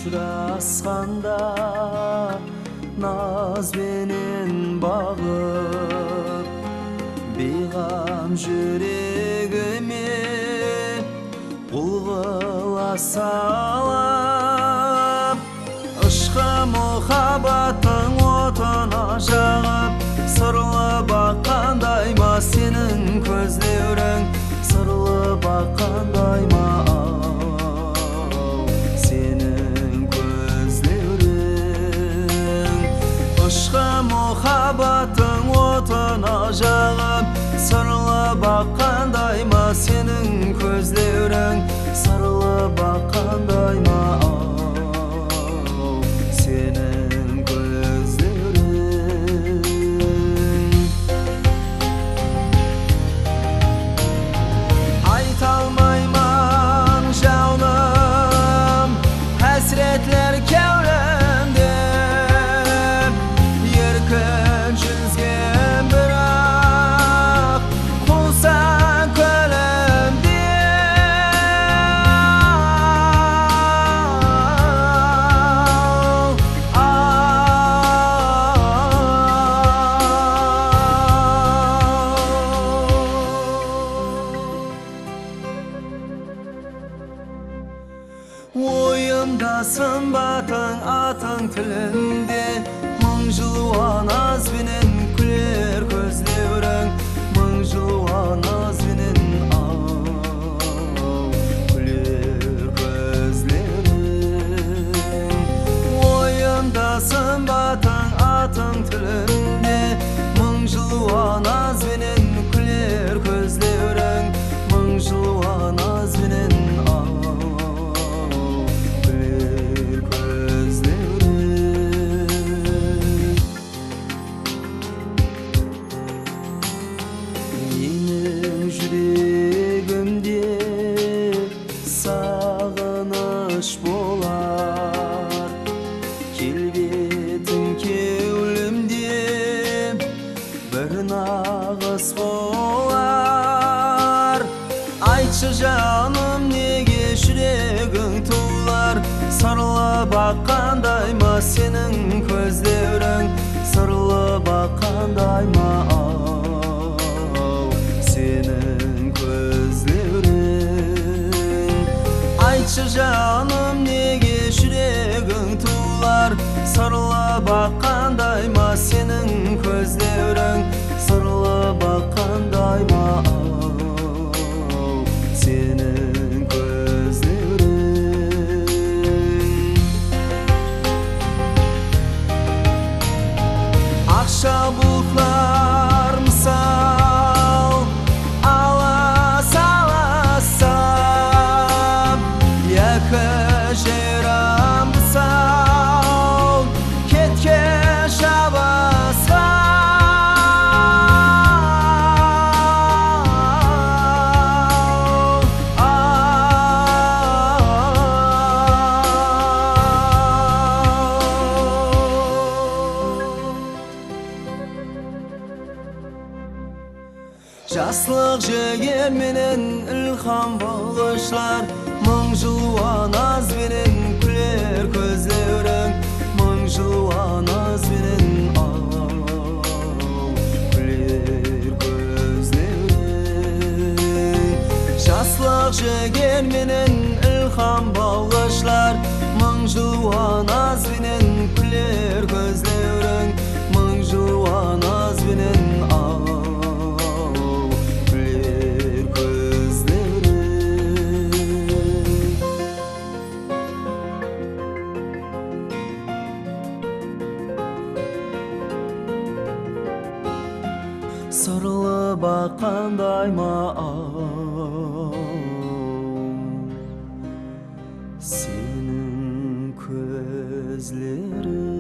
ұшырасқанда назбенен бағып бейғам жүрегіме құл қыла салып ышқы мұхаббаттың отына жағып сырлы баққандай ма сенің көздерің сырлы баққандай ма мұхаббаттың отына жағып сырлы баққандай ма сенің көздерің сырлы баққандай ма сенің көздерің айта алмаймын жауным әсіретлер кеуремде жүзген бірақ құлсаң көлімде ойымда сымбатың атың тілінде мың жылуан азбенен күлер көздерің мың жылуан азбенен күлер көздерің ойымда сымбатың атың тілінде мың жылуан азбенен күлер көздерің мың жылуан азбенен жүрегімде сағыныш болар келбетің кеуілімде бір нағыз болар айтшы жаным неге жүрегің тулар сырлы баққандай ма сенің көздерің сырлы баққандай ма сенің көздерің айтшы жаным неге жүрегің тулар сырлы баққандай ма сенің көздерің сырлы баққандай ма сенің көздерің ақша бұлтлар мысал жерімді сау кетке жастық жігерменен ілхам бағышлар мың жылуан азбенен күлер көздерің мың жылуан азбенен күлер көздерің жастық жігерменен ілхам бағышлар мың жылуан азбенен күлер көздерің мың жылуан азбенен сырлы баққандай ма сенің көздерің